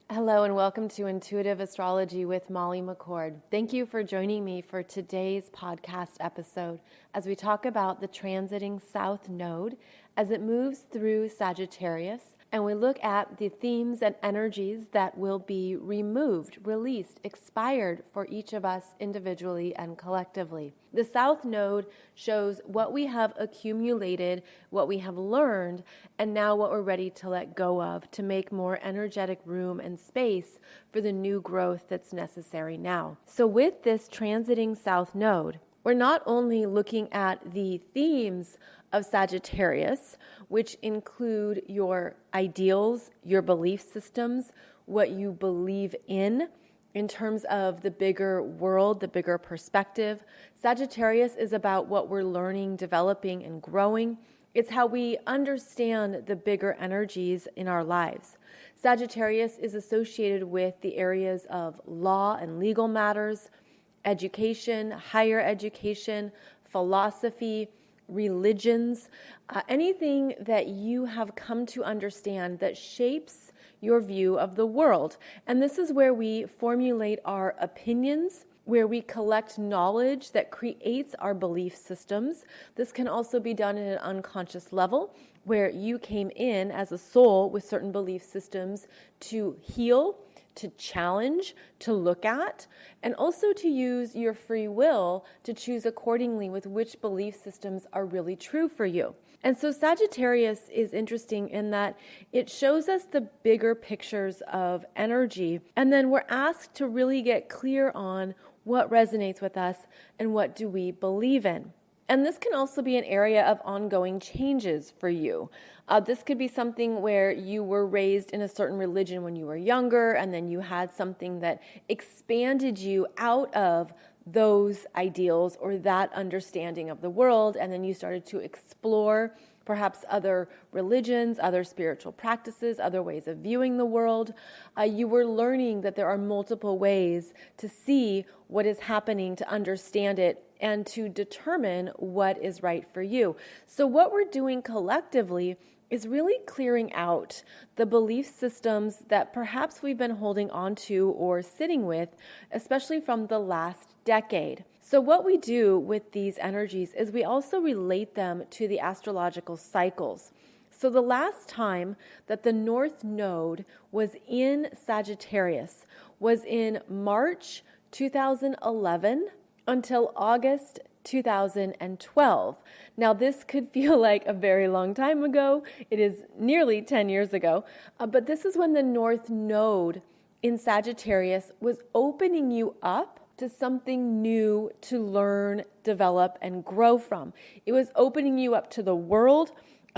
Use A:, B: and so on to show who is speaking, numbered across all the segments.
A: Hello and welcome to Intuitive Astrology with Molly McCord. Thank you for joining me for today's podcast episode as we talk about the transiting South Node as it moves through Sagittarius, and we look at the themes and energies that will be removed, released, expired for each of us individually and collectively. The South Node shows what we have accumulated, what we have learned, and now what we're ready to let go of to make more energetic room and space for the new growth that's necessary now. So with this transiting South Node, we're not only looking at the themes of Sagittarius, which include your ideals, your belief systems, what you believe in terms of the bigger world, the bigger perspective. Sagittarius is about what we're learning, developing, and growing. It's how we understand the bigger energies in our lives. Sagittarius is associated with the areas of law and legal matters, education, higher education, philosophy, religions, anything that you have come to understand that shapes your view of the world. And this is where we formulate our opinions, where we collect knowledge that creates our belief systems. This can also be done at an unconscious level, where you came in as a soul with certain belief systems to heal, to challenge, to look at, and also to use your free will to choose accordingly with which belief systems are really true for you. And so Sagittarius is interesting in that it shows us the bigger pictures of energy, and then we're asked to really get clear on what resonates with us and what do we believe in. And this can also be an area of ongoing changes for you. This could be something where you were raised in a certain religion when you were younger, and then you had something that expanded you out of those ideals or that understanding of the world, and then you started to explore perhaps other religions, other spiritual practices, other ways of viewing the world. You were learning that there are multiple ways to see what is happening, to understand it, and to determine what is right for you. So what we're doing collectively is really clearing out the belief systems that perhaps we've been holding on to or sitting with, especially from the last decade. So what we do with these energies is we also relate them to the astrological cycles. So the last time that the North Node was in Sagittarius was in March 2011 until August 2012. Now, this could feel like a very long time ago. It is nearly 10 years ago. But this is when the North Node in Sagittarius was opening you up to something new to learn, develop, and grow from. It was opening you up to the world.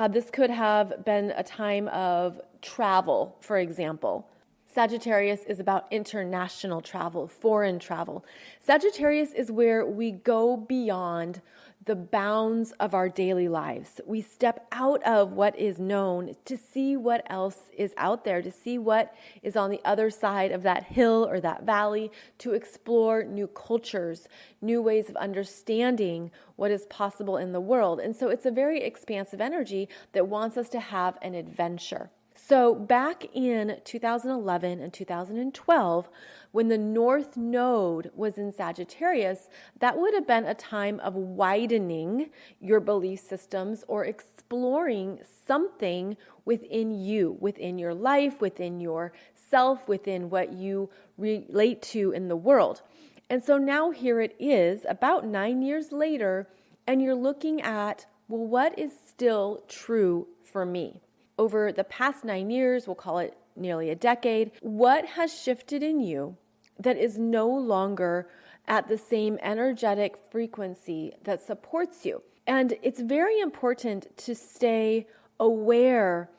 A: This could have been a time of travel, for example. Sagittarius is about international travel, foreign travel. Sagittarius is where we go beyond the bounds of our daily lives. We step out of what is known to see what else is out there, to see what is on the other side of that hill or that valley, to explore new cultures, new ways of understanding what is possible in the world. And so it's a very expansive energy that wants us to have an adventure. So back in 2011 and 2012, when the North Node was in Sagittarius, that would have been a time of widening your belief systems or exploring something within you, within your life, within yourself, within what you relate to in the world. And so now here it is, about 9 years later, and you're looking at, well, what is still true for me? Over the past 9 years, we'll call it nearly a decade, what has shifted in you that is no longer at the same energetic frequency that supports you? And it's very important to stay aware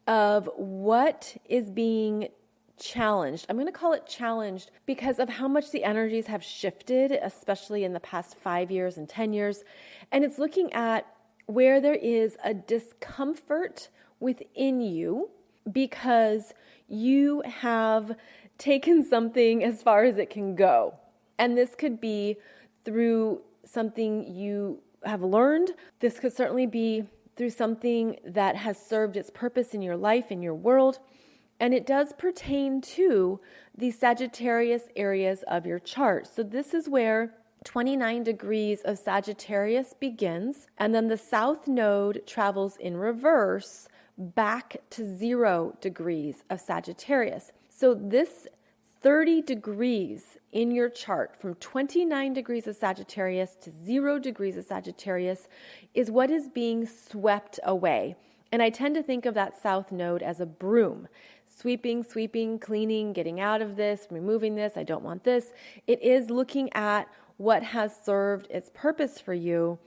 A: of what is being challenged. I'm going to call it challenged because of how much the energies have shifted, especially in the past 5 years and 10 years. And it's looking at where there is a discomfort within you because you have taken something as far as it can go. And this could be through something you have learned. This could certainly be through something that has served its purpose in your life, in your world. And it does pertain to the Sagittarius areas of your chart. So this is where 29 degrees of Sagittarius begins, and then the South Node travels in reverse back to 0 degrees of Sagittarius. So this 30 degrees in your chart from 29 degrees of Sagittarius to 0 degrees of Sagittarius is what is being swept away. And I tend to think of that South Node as a broom. Sweeping, cleaning, getting out of this, removing this, I don't want this. It is looking at what has served its purpose for you,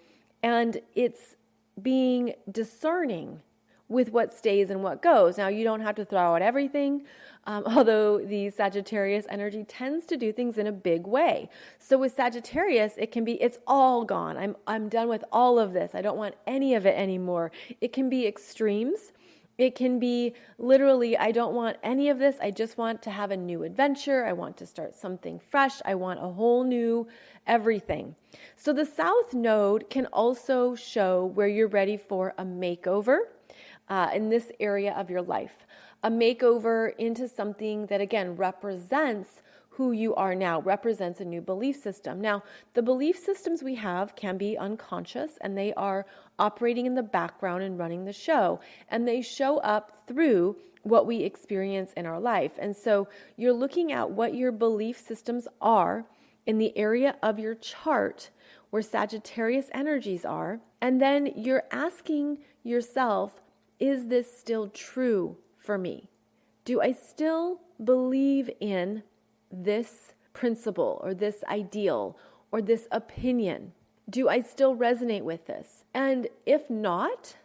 A: and it's being discerning with what stays and what goes. Now, you don't have to throw out everything, although the Sagittarius energy tends to do things in a big way. So with Sagittarius, it can be, it's all gone. I'm done with all of this. I don't want any of it anymore. It can be extremes. It can be literally, I don't want any of this. I just want to have a new adventure. I want to start something fresh. I want a whole new everything. So the South Node can also show where you're ready for a makeover in this area of your life. A makeover into something that, again, represents who you are now, represents a new belief system. Now, the belief systems we have can be unconscious, and they are operating in the background and running the show. And they show up through what we experience in our life. And so you're looking at what your belief systems are in the area of your chart where Sagittarius energies are. And then you're asking yourself, is this still true for me? Do I still believe in this principle or this ideal or this opinion? Do I still resonate with this? And if not,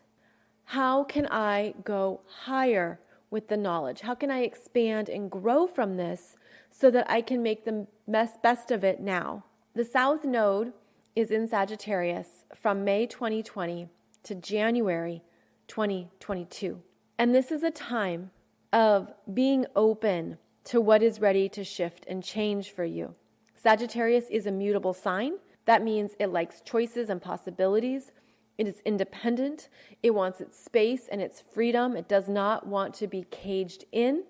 A: how can I go higher with the knowledge? How can I expand and grow from this so that I can make the best of it now? The South Node is in Sagittarius from May 2020 to January 2022. And this is a time of being open to what is ready to shift and change for you. Sagittarius is a mutable sign. That means it likes choices and possibilities. It is independent. It wants its space and its freedom. It does not want to be caged in.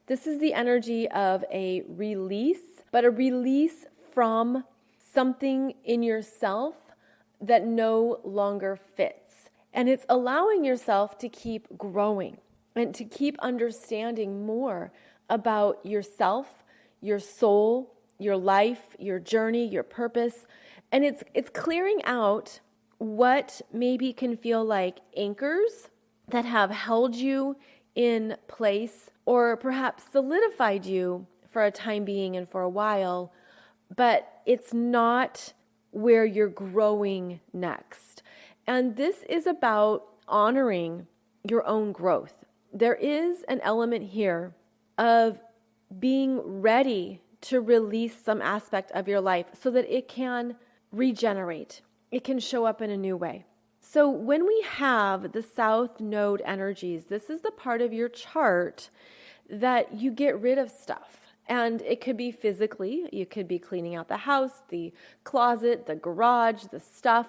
A: This is the energy of a release, but a release from something in yourself that no longer fits. And it's allowing yourself to keep growing and to keep understanding more about yourself, your soul, your life, your journey, your purpose. And it's clearing out what maybe can feel like anchors that have held you in place or perhaps solidified you for a time being and for a while, but it's not where you're growing next. And this is about honoring your own growth. There is an element here of being ready to release some aspect of your life so that it can regenerate. It can show up in a new way. So when we have the South Node energies, this is the part of your chart that you get rid of stuff. And it could be physically, you could be cleaning out the house, the closet, the garage, the stuff.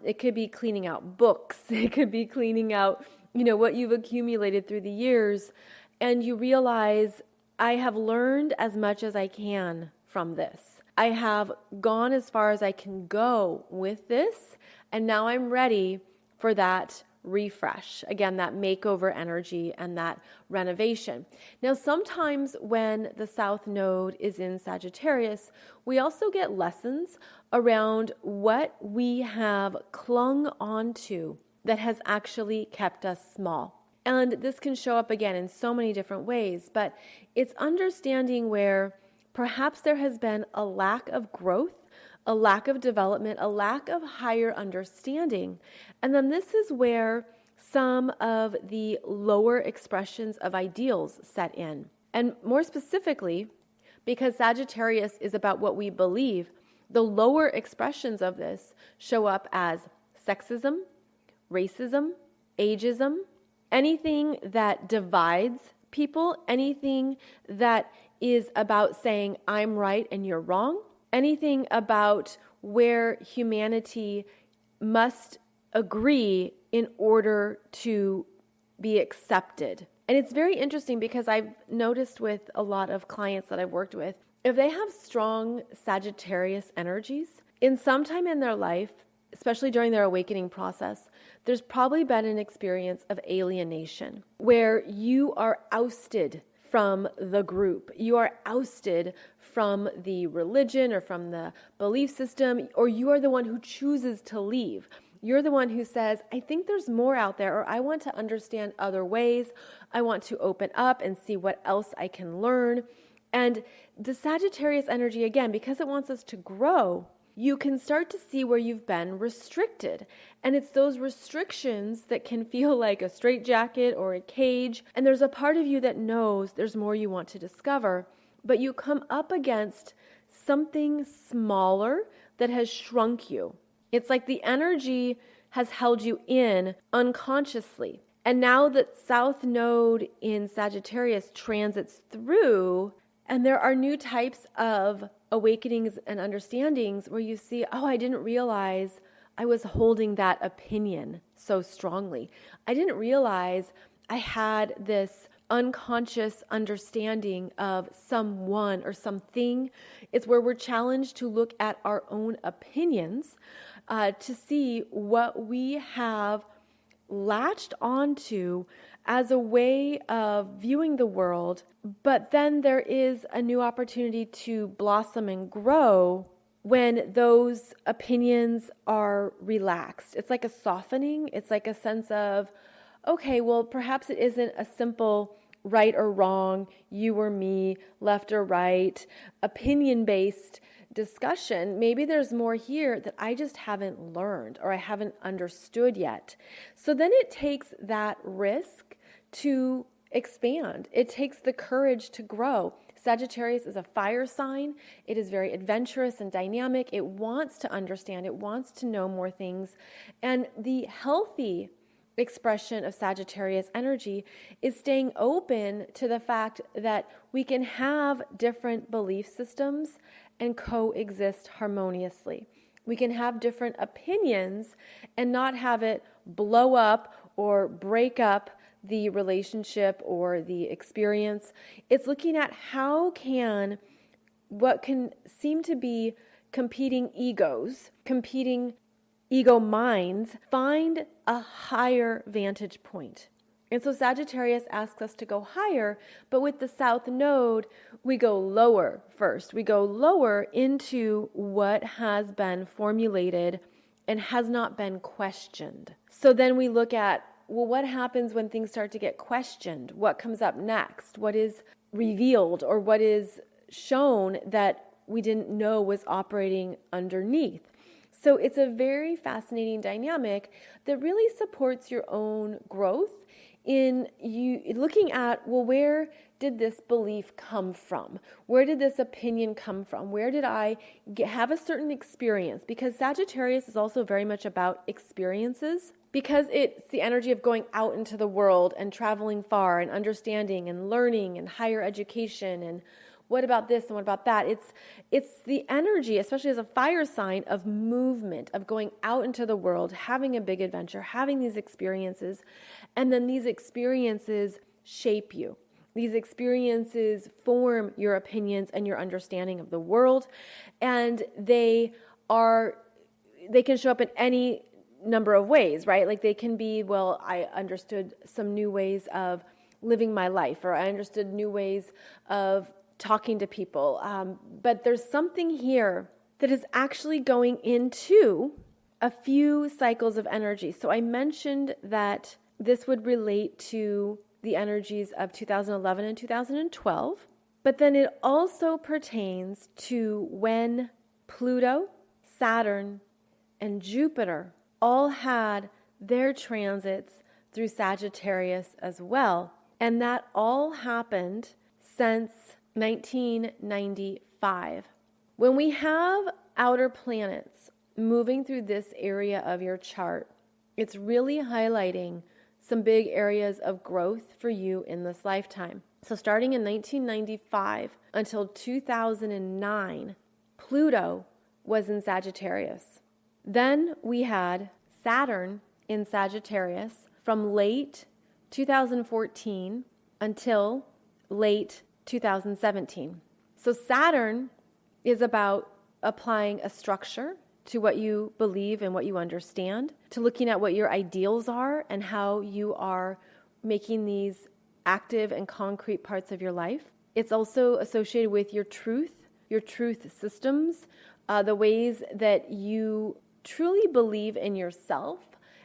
A: It could be cleaning out books. It could be cleaning out, what you've accumulated through the years. And you realize, I have learned as much as I can from this. I have gone as far as I can go with this. And now I'm ready for that refresh. Again, that makeover energy and that renovation. Now, sometimes when the South Node is in Sagittarius, we also get lessons around what we have clung onto that has actually kept us small. And this can show up again in so many different ways, but it's understanding where perhaps there has been a lack of growth, a lack of development, a lack of higher understanding. And then this is where some of the lower expressions of ideals set in. And more specifically, because Sagittarius is about what we believe, the lower expressions of this show up as sexism, racism, ageism, anything that divides people, anything that is about saying, I'm right and you're wrong, anything about where humanity must agree in order to be accepted. And it's very interesting because I've noticed with a lot of clients that I've worked with, if they have strong Sagittarius energies, in some time in their life, especially during their awakening process, there's probably been an experience of alienation where you are ousted from the group. You are ousted from the religion or from the belief system, or you are the one who chooses to leave. You're the one who says, I think there's more out there, or I want to understand other ways. I want to open up and see what else I can learn. And the Sagittarius energy, again, because it wants us to grow, you can start to see where you've been restricted. And it's those restrictions that can feel like a straitjacket or a cage. And there's a part of you that knows there's more you want to discover, but you come up against something smaller that has shrunk you. It's like the energy has held you in unconsciously. And now that South Node in Sagittarius transits through, and there are new types of awakenings and understandings where you see, oh, I didn't realize I was holding that opinion so strongly. I didn't realize I had this unconscious understanding of someone or something. It's where we're challenged to look at our own opinions to see what we have latched onto as a way of viewing the world. But then there is a new opportunity to blossom and grow when those opinions are relaxed. It's like a softening. It's like a sense of, okay, well, perhaps it isn't a simple right or wrong, you or me, left or right, opinion-based discussion. Maybe there's more here that I just haven't learned or I haven't understood yet. So then it takes that risk to expand. It takes the courage to grow. Sagittarius is a fire sign. It is very adventurous and dynamic. It wants to understand. It wants to know more things. And the healthy expression of Sagittarius energy is staying open to the fact that we can have different belief systems and coexist harmoniously. We can have different opinions and not have it blow up or break up the relationship or the experience. It's looking at what can seem to be competing egos, competing ego minds, find a higher vantage point. And so Sagittarius asks us to go higher, but with the South Node, we go lower first. We go lower into what has been formulated and has not been questioned. So then we look at, well, what happens when things start to get questioned? What comes up next? What is revealed or what is shown that we didn't know was operating underneath? So it's a very fascinating dynamic that really supports your own growth in you looking at, well, where did this belief come from? Where did this opinion come from? Where did I have a certain experience? Because Sagittarius is also very much about experiences, because it's the energy of going out into the world and traveling far and understanding and learning and higher education and what about this and what about that? It's the energy, especially as a fire sign, of movement, of going out into the world, having a big adventure, having these experiences, and then these experiences shape you. These experiences form your opinions and your understanding of the world, and they can show up in any number of ways, right? Like they can be, well, I understood some new ways of living my life, or I understood new ways of talking to people. But there's something here that is actually going into a few cycles of energy. So I mentioned that this would relate to the energies of 2011 and 2012, but then it also pertains to when Pluto, Saturn, and Jupiter all had their transits through Sagittarius as well. And that all happened since 1995. When we have outer planets moving through this area of your chart, it's really highlighting some big areas of growth for you in this lifetime. So starting in 1995 until 2009, Pluto was in Sagittarius. Then we had Saturn in Sagittarius from late 2014 until late 2017. So Saturn is about applying a structure to what you believe and what you understand, to looking at what your ideals are and how you are making these active and concrete parts of your life. It's also associated with your truth systems, the ways that you truly believe in yourself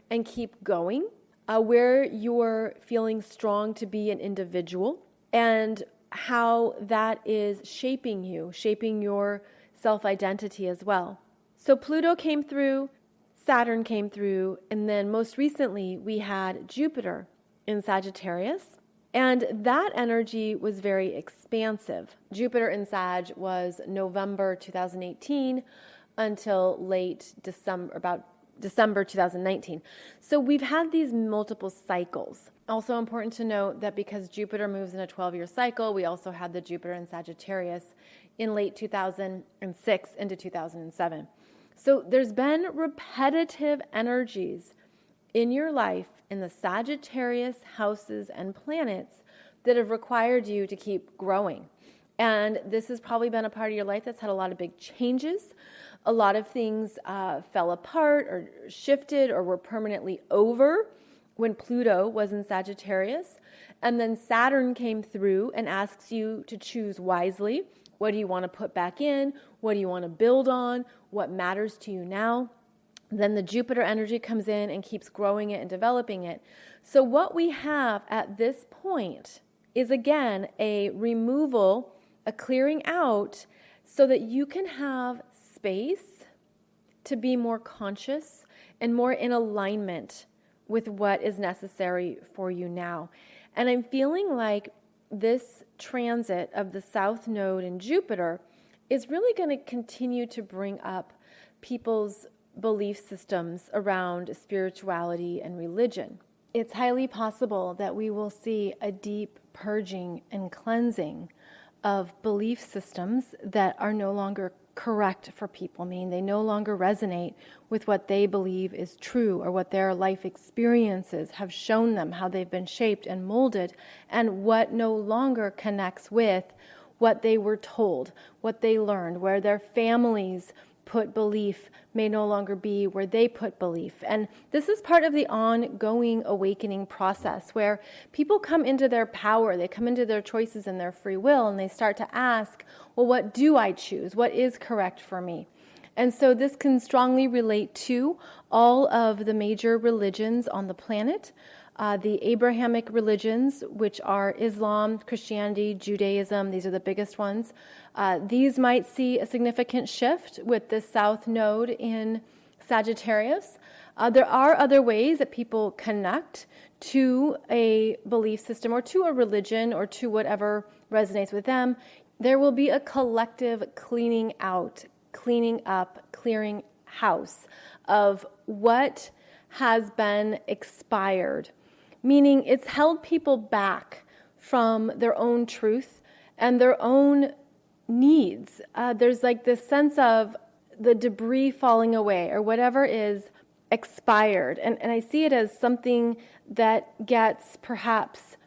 A: and keep going, where you're feeling strong to be an individual, and how that is shaping you, shaping your self-identity as well. So Pluto came through, Saturn came through, and then most recently we had Jupiter in Sagittarius. And that energy was very expansive. Jupiter in Sag was November 2018 until late December, about December 2019. So we've had these multiple cycles. Also important to note that because Jupiter moves in a 12-year cycle, we also had the Jupiter in Sagittarius in late 2006 into 2007. So there's been repetitive energies in your life in the Sagittarius houses and planets that have required you to keep growing. And this has probably been a part of your life that's had a lot of big changes. A lot of things fell apart or shifted or were permanently over when Pluto was in Sagittarius. And then Saturn came through and asks you to choose wisely. What do you want to put back in? What do you want to build on? What matters to you now? Then the Jupiter energy comes in and keeps growing it and developing it. So what we have at this point is, again, a removal, a clearing out, so that you can have space to be more conscious and more in alignment with what is necessary for you now. And I'm feeling like this transit of the South Node in Jupiter is really going to continue to bring up people's belief systems around spirituality and religion. It's highly possible that we will see a deep purging and cleansing of belief systems that are no longer correct for people, meaning they no longer resonate with what they believe is true or what their life experiences have shown them, how they've been shaped and molded, and what no longer connects with what they were told, what they learned, where their families put belief may no longer be where they put belief. And this is part of the ongoing awakening process where people come into their power, they come into their choices and their free will, and they start to ask, well, what do I choose? What is correct for me? And so this can strongly relate to all of the major religions on the planet. The Abrahamic religions, which are Islam, Christianity, Judaism, these are the biggest ones. These might see a significant shift with the South Node in Sagittarius. There are other ways that people connect to a belief system or to a religion or to whatever resonates with them. There will be a collective cleaning out, cleaning up, clearing house of what has been expired. Meaning it's held people back from their own truth and their own needs. There's like this sense of the debris falling away or whatever is expired. And I see it as something that gets perhaps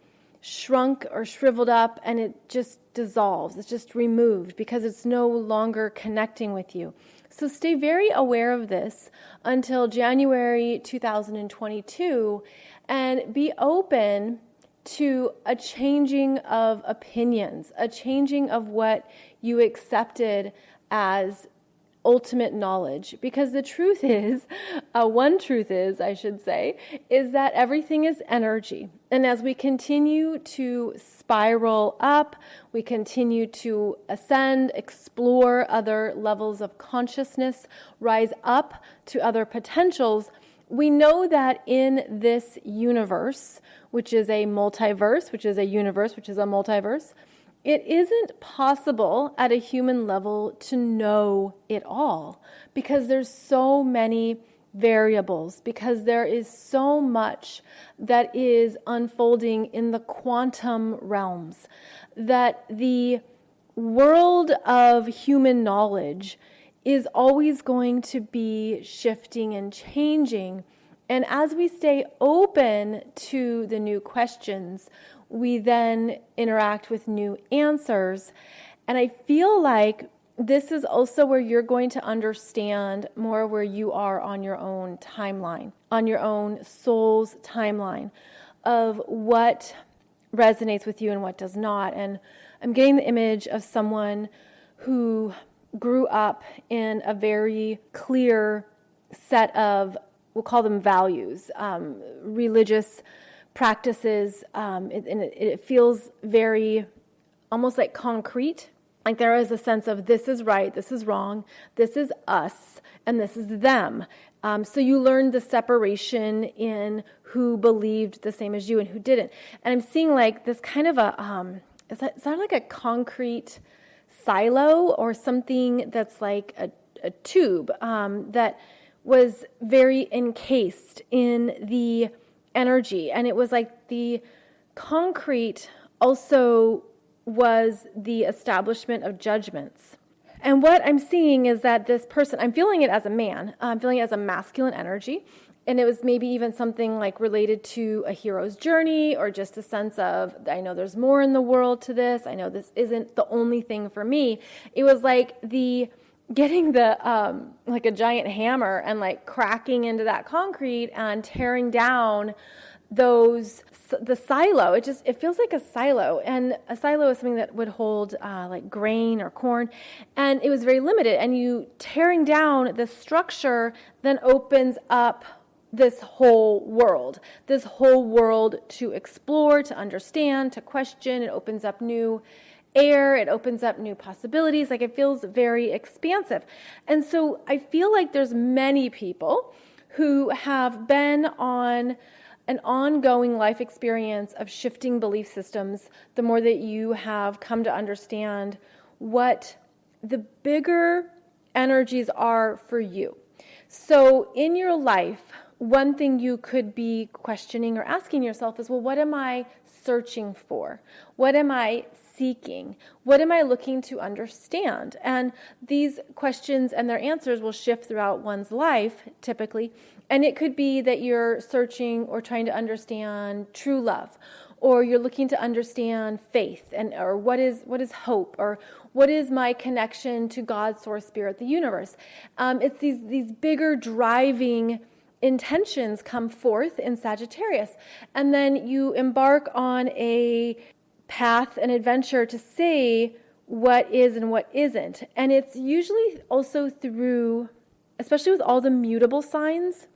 A: shrunk or shriveled up and it just dissolves. It's just removed because it's no longer connecting with you. So stay very aware of this until January 2022 and be open to a changing of opinions, a changing of what you accepted as ultimate knowledge. Because the truth is, one truth is, I should say, is that everything is energy. And as we continue to spiral up, we continue to ascend, explore other levels of consciousness, rise up to other potentials, we know that in this universe, which is a multiverse, which is a universe, which is a multiverse, it isn't possible at a human level to know it all because there's so many variables, because there is so much that is unfolding in the quantum realms, that the world of human knowledge is always going to be shifting and changing. And as we stay open to the new questions, we then interact with new answers. And I feel like this is also where you're going to understand more where you are on your own timeline, on your own soul's timeline of what resonates with you and what does not. And I'm getting the image of someone who grew up in a very clear set of, we'll call them values, religious practices, and it feels very almost like concrete. Like there is a sense of this is right, this is wrong, this is us, and this is them. So you learned the separation in who believed the same as you and who didn't. And I'm seeing like this kind of a, is that like a concrete silo or something that's like a tube that was very encased in the energy. And it was like the concrete also was the establishment of judgments. And what I'm seeing is that this person, I'm feeling it as a man, I'm feeling it as a masculine energy, and it was maybe even something like related to a hero's journey or just a sense of, I know there's more in the world to this, I know this isn't the only thing for me. It was like getting the, like a giant hammer and like cracking into that concrete and tearing down the silo. It feels like a silo, and a silo is something that would hold like grain or corn, and it was very limited, and you tearing down the structure then opens up this whole world to explore, to understand, to question. It opens up new air, it opens up new possibilities. Like it feels very expansive. And so I feel like there's many people who have been on an ongoing life experience of shifting belief systems, the more that you have come to understand what the bigger energies are for you. So in your life, one thing you could be questioning or asking yourself is, well, what am I searching for? What am I seeking? What am I looking to understand? And these questions and their answers will shift throughout one's life, typically. And it could be that you're searching or trying to understand true love, or you're looking to understand faith, or what is hope, or what is my connection to God, source, spirit, the universe. It's these bigger driving intentions come forth in Sagittarius. And then you embark on a path, an adventure to say what is and what isn't. And it's usually also through, especially with all the mutable signs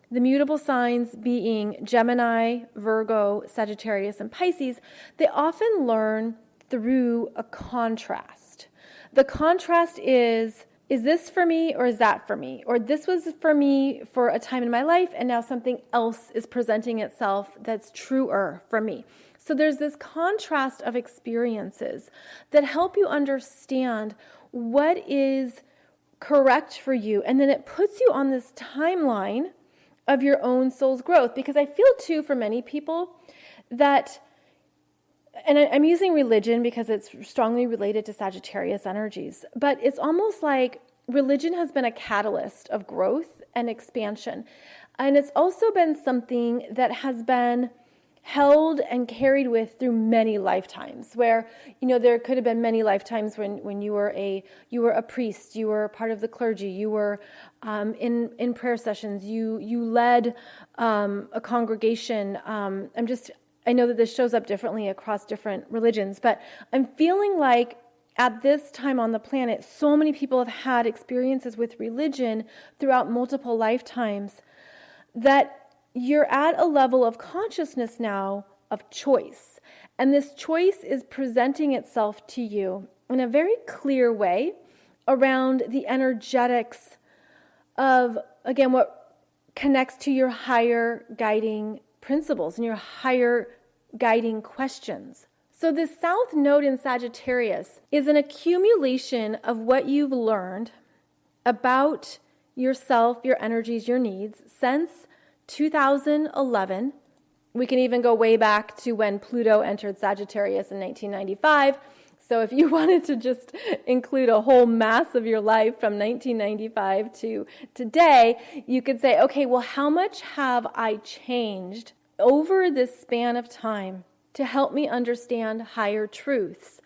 A: being Gemini, Virgo, Sagittarius, and Pisces, they often learn through a contrast. The contrast is this for me or is that for me? Or this was for me for a time in my life, and now something else is presenting itself that's truer for me. So there's this contrast of experiences that help you understand what is correct for you. And then it puts you on this timeline of your own soul's growth. Because I feel too, for many people, that, and I'm using religion because it's strongly related to Sagittarius energies, but it's almost like religion has been a catalyst of growth and expansion. And it's also been something that has been held and carried with through many lifetimes, where, there could have been many lifetimes when you were a priest, you were part of the clergy, you were in prayer sessions, you led a congregation. I know that this shows up differently across different religions, but I'm feeling like at this time on the planet, so many people have had experiences with religion throughout multiple lifetimes that you're at a level of consciousness now of choice. And this choice is presenting itself to you in a very clear way around the energetics of, again, what connects to your higher guiding principles and your higher guiding questions. So this South Node in Sagittarius is an accumulation of what you've learned about yourself, your energies, your needs since 2011. We can even go way back to when Pluto entered Sagittarius in 1995. So if you wanted to just include a whole mass of your life from 1995 to today, you could say, okay, well, how much have I changed over this span of time to help me understand higher truths.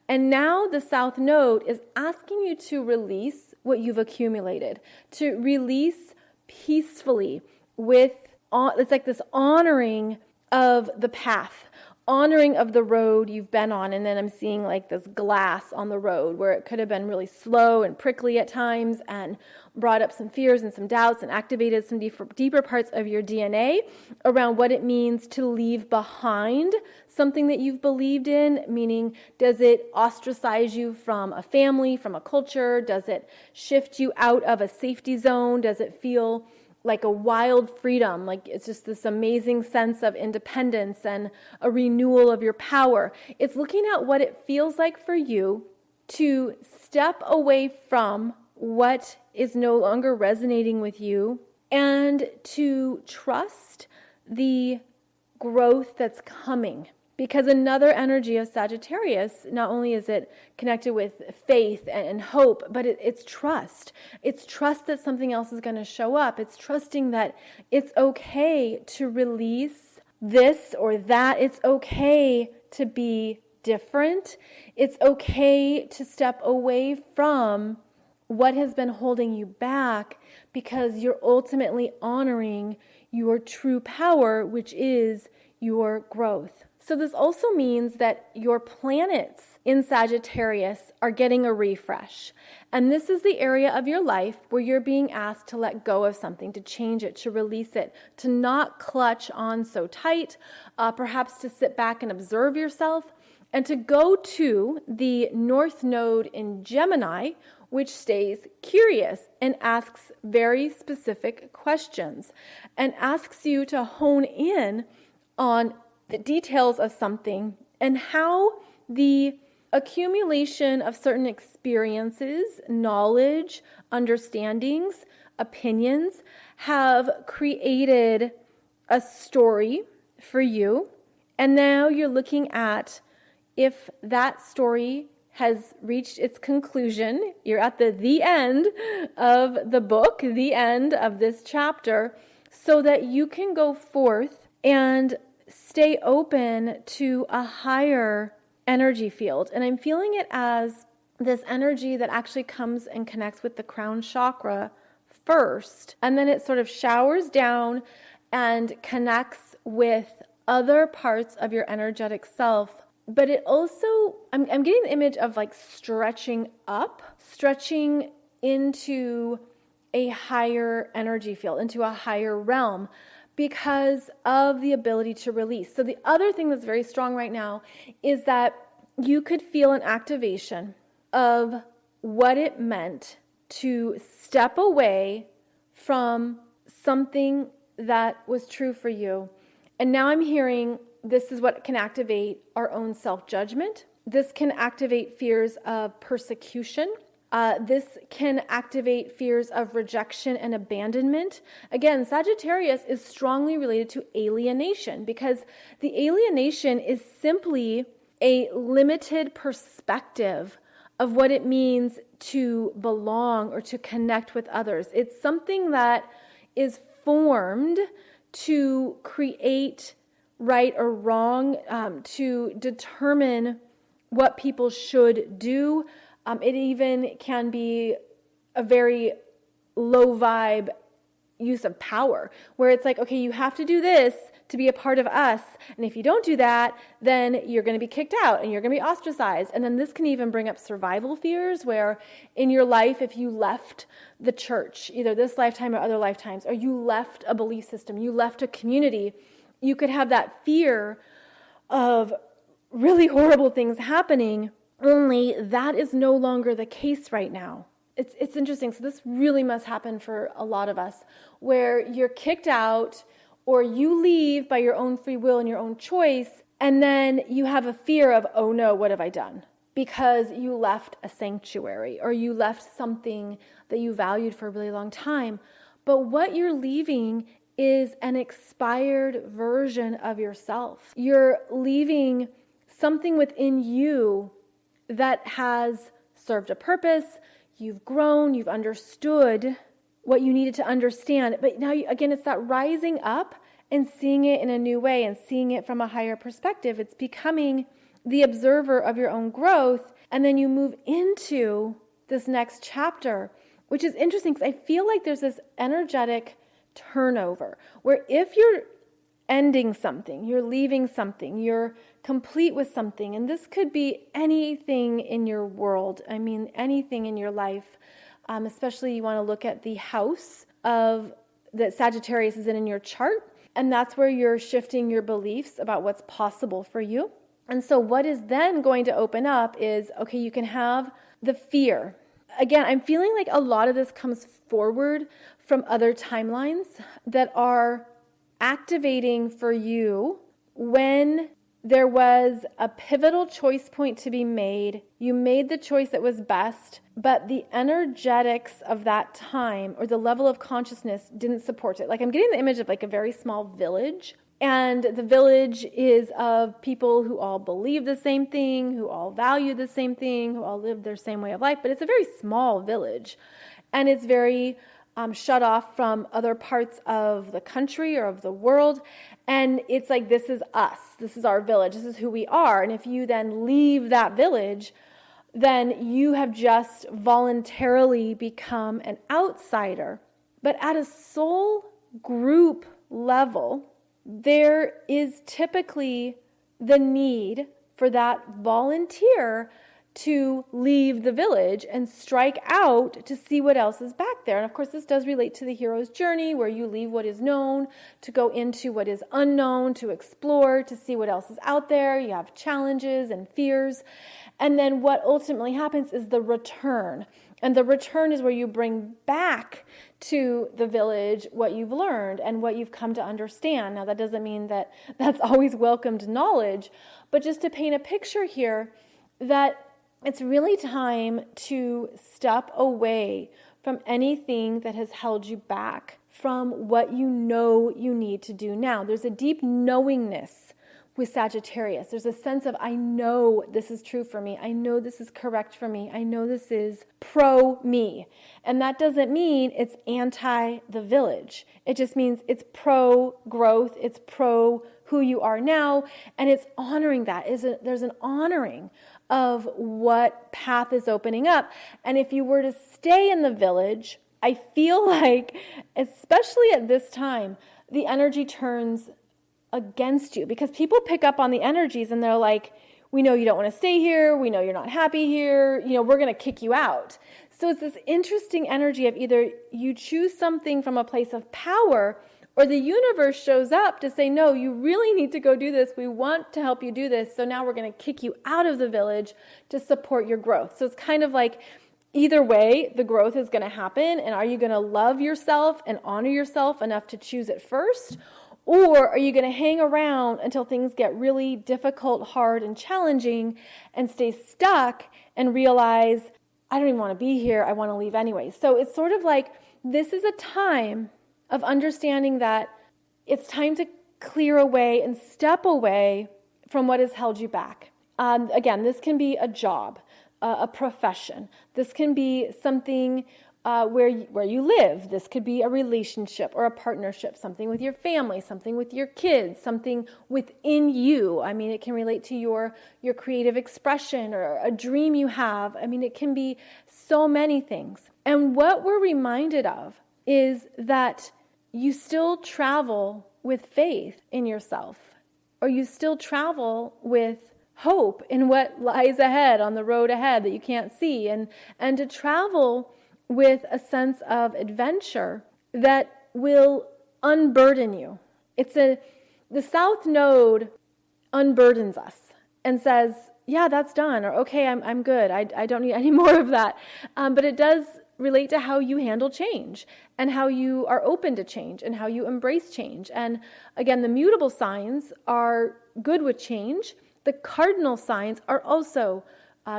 A: And now the South Node is asking you to release what you've accumulated, to release peacefully with, it's like this honoring of the path, honoring of the road you've been on. And then I'm seeing like this glass on the road where it could have been really slow and prickly at times and brought up some fears and some doubts and activated some deeper parts of your DNA around what it means to leave behind something that you've believed in, meaning does it ostracize you from a family, from a culture? Does it shift you out of a safety zone? Does it feel like a wild freedom? Like it's just this amazing sense of independence and a renewal of your power. It's looking at what it feels like for you to step away from what is no longer resonating with you and to trust the growth that's coming. Because another energy of Sagittarius, not only is it connected with faith and hope, but it's trust. It's trust that something else is going to show up. It's trusting that it's okay to release this or that. It's okay to be different. It's okay to step away from what has been holding you back because you're ultimately honoring your true power, which is your growth. So this also means that your planets in Sagittarius are getting a refresh. And this is the area of your life where you're being asked to let go of something, to change it, to release it, to not clutch on so tight, perhaps to sit back and observe yourself, and to go to the North Node in Gemini, which stays curious and asks very specific questions and asks you to hone in on the details of something and how the accumulation of certain experiences, knowledge, understandings, opinions have created a story for you. And now you're looking at if that story has reached its conclusion. You're at the end of the book, the end of this chapter, so that you can go forth and stay open to a higher energy field. And I'm feeling it as this energy that actually comes and connects with the crown chakra first, and then it sort of showers down and connects with other parts of your energetic self. But it also, I'm getting the image of like stretching up, stretching into a higher energy field, into a higher realm, because of the ability to release. So the other thing that's very strong right now is that you could feel an activation of what it meant to step away from something that was true for you. And now I'm hearing this is what can activate our own self-judgment. This can activate fears of persecution. This can activate fears of rejection and abandonment. Again, Sagittarius is strongly related to alienation because the alienation is simply a limited perspective of what it means to belong or to connect with others. It's something that is formed to create right or wrong, to determine what people should do. It even can be a very low vibe use of power, where it's like, okay, you have to do this to be a part of us. And if you don't do that, then you're going to be kicked out and you're going to be ostracized. And then this can even bring up survival fears, where in your life, if you left the church, either this lifetime or other lifetimes, or you left a belief system, you left a community, you could have that fear of really horrible things happening. Only that is no longer the case right now. It's interesting. So this really must happen for a lot of us, where you're kicked out or you leave by your own free will and your own choice, and then you have a fear of, oh no, what have I done? Because you left a sanctuary or you left something that you valued for a really long time. But what you're leaving is an expired version of yourself. You're leaving something within you that has served a purpose. You've grown, you've understood what you needed to understand. But now, again, it's that rising up and seeing it in a new way and seeing it from a higher perspective. It's becoming the observer of your own growth. And then you move into this next chapter, which is interesting because I feel like there's this energetic turnover where if you're ending something, you're leaving something, you're complete with something, and this could be anything in your world. I mean, anything in your life, especially you want to look at the house of that Sagittarius is in your chart, and that's where you're shifting your beliefs about what's possible for you. And so what is then going to open up is, okay, you can have the fear. Again, I'm feeling like a lot of this comes forward from other timelines that are activating for you when there was a pivotal choice point to be made. You made the choice that was best, but the energetics of that time or the level of consciousness didn't support it. Like I'm getting the image of like a very small village, and the village is of people who all believe the same thing, who all value the same thing, who all live their same way of life, but it's a very small village, and it's very shut off from other parts of the country or of the world. And it's like, this is us. This is our village. This is who we are. And if you then leave that village, then you have just voluntarily become an outsider. But at a soul group level, there is typically the need for that volunteer to leave the village and strike out to see what else is back there. And of course, this does relate to the hero's journey, where you leave what is known to go into what is unknown, to explore, to see what else is out there. You have challenges and fears. And then what ultimately happens is the return. And the return is where you bring back to the village what you've learned and what you've come to understand. Now, that doesn't mean that that's always welcomed knowledge, but just to paint a picture here that it's really time to step away from anything that has held you back from what you know you need to do now. There's a deep knowingness with Sagittarius. There's a sense of, I know this is true for me. I know this is correct for me. I know this is pro me. And that doesn't mean it's anti the village. It just means it's pro growth. It's pro who you are now. And it's honoring that. There's an honoring of what path is opening up. And if you were to stay in the village, I feel like, especially at this time, the energy turns against you, because people pick up on the energies and they're like, we know you don't want to stay here. We know you're not happy here. We're going to kick you out. So it's this interesting energy of either you choose something from a place of power, or the universe shows up to say, no, you really need to go do this. We want to help you do this. So now we're going to kick you out of the village to support your growth. So it's kind of like either way, the growth is going to happen. And are you going to love yourself and honor yourself enough to choose it first? Or are you going to hang around until things get really difficult, hard, and challenging and stay stuck and realize, I don't even want to be here. I want to leave anyway. So it's sort of like this is a time of understanding that it's time to clear away and step away from what has held you back. Again, this can be a job, a profession. This can be something where you live. This could be a relationship or a partnership, something with your family, something with your kids, something within you. I mean, it can relate to your creative expression or a dream you have. I mean, it can be so many things. And what we're reminded of is that you still travel with faith in yourself, or you still travel with hope in what lies ahead on the road ahead that you can't see, and to travel with a sense of adventure that will unburden you. The South Node unburdens us and says, yeah, that's done, or okay, I'm good. I don't need any more of that. But it does relate to how you handle change and how you are open to change and how you embrace change. And again, the mutable signs are good with change. The cardinal signs are also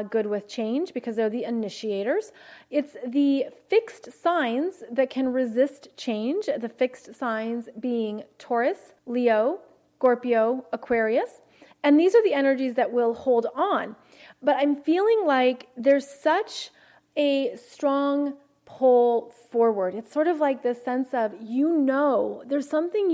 A: good with change because they're the initiators. It's the fixed signs that can resist change, the fixed signs being Taurus, Leo, Scorpio, Aquarius. And these are the energies that will hold on. But I'm feeling like there's such a strong pull forward. It's sort of like this sense of, there's something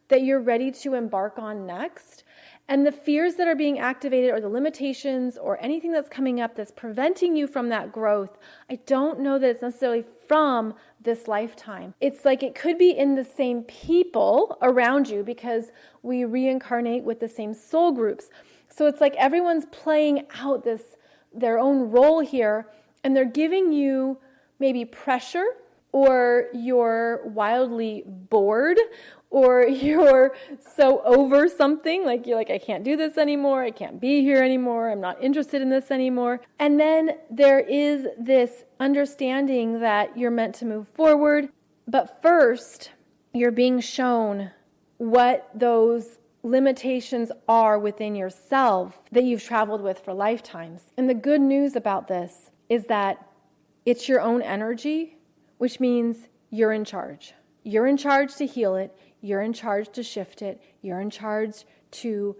A: that you're ready to embark on next. And the fears that are being activated, or the limitations, or anything that's coming up that's preventing you from that growth, I don't know that it's necessarily from this lifetime. It's like it could be in the same people around you, because we reincarnate with the same soul groups. So it's like everyone's playing out their own role here, and they're giving you maybe pressure, or you're wildly bored, or you're so over something, like you're like, I can't do this anymore, I can't be here anymore, I'm not interested in this anymore. And then there is this understanding that you're meant to move forward, but first you're being shown what those limitations are within yourself that you've traveled with for lifetimes. And the good news about this is that it's your own energy, which means you're in charge. You're in charge to heal it. You're in charge to shift it. You're in charge to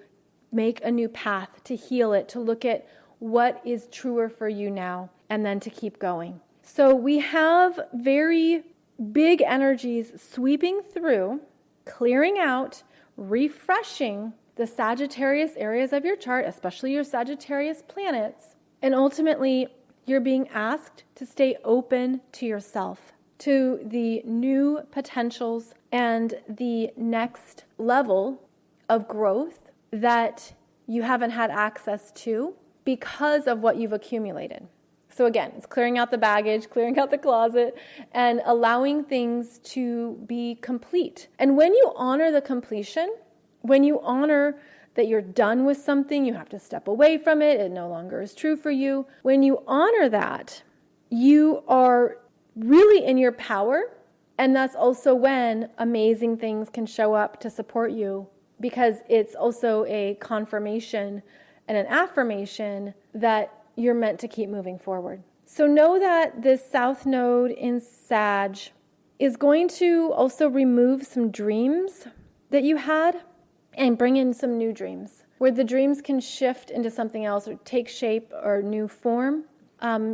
A: make a new path, to heal it, to look at what is truer for you now, and then to keep going. So we have very big energies sweeping through, clearing out, refreshing the Sagittarius areas of your chart, especially your Sagittarius planets. And ultimately, you're being asked to stay open to yourself, to the new potentials and the next level of growth that you haven't had access to because of what you've accumulated. So again, it's clearing out the baggage, clearing out the closet, and allowing things to be complete. And when you honor the completion, when you honor that you're done with something, you have to step away from it, it no longer is true for you. When you honor that, you are really in your power. And that's also when amazing things can show up to support you, because it's also a confirmation and an affirmation that you're meant to keep moving forward. So know that this South Node in Sag is going to also remove some dreams that you had and bring in some new dreams, where the dreams can shift into something else or take shape or new form,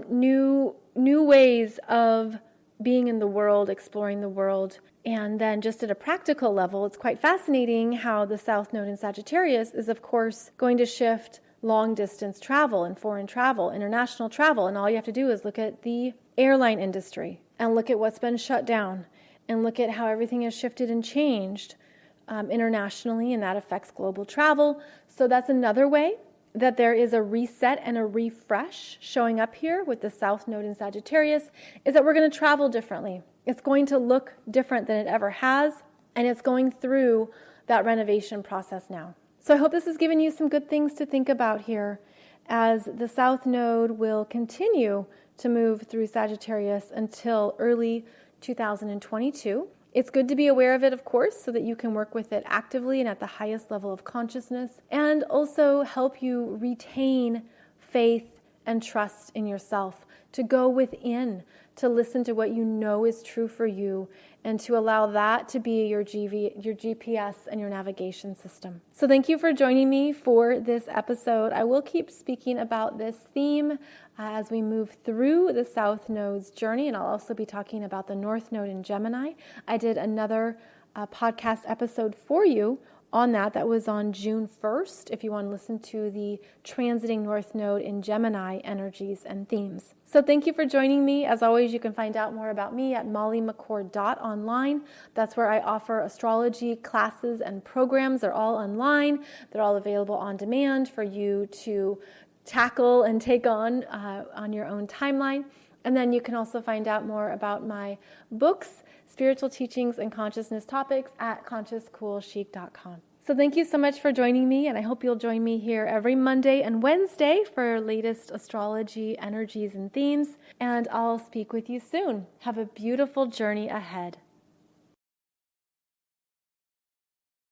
A: new ways of being in the world, exploring the world. And then just at a practical level, it's quite fascinating how the South Node in Sagittarius is, of course, going to shift long distance travel and foreign travel, international travel. And all you have to do is look at the airline industry and look at what's been shut down and look at how everything has shifted and changed internationally, and that affects global travel. So that's another way that there is a reset and a refresh showing up here with the South Node in Sagittarius, is that we're going to travel differently. It's going to look different than it ever has, and it's going through that renovation process now. So I hope this has given you some good things to think about here, as the South Node will continue to move through Sagittarius until early 2022. It's good to be aware of it, of course, so that you can work with it actively and at the highest level of consciousness, and also help you retain faith and trust in yourself, to go within, to listen to what you know is true for you, and to allow that to be your GPS and your navigation system. So thank you for joining me for this episode. I will keep speaking about this theme as we move through the South Node's journey, and I'll also be talking about the North Node in Gemini. I did another podcast episode for you on that was on June 1st, if you want to listen to the transiting North Node in Gemini energies and themes. So thank you for joining me. As always, you can find out more about me at mollymccord.online. That's where I offer astrology classes and programs. They're all online. They're all available on demand for you to tackle and take on your own timeline. And then you can also find out more about my books, spiritual teachings, and consciousness topics at consciouscoolchic.com. So thank you so much for joining me, and I hope you'll join me here every Monday and Wednesday for latest astrology energies and themes, and I'll speak with you soon. Have a beautiful journey ahead.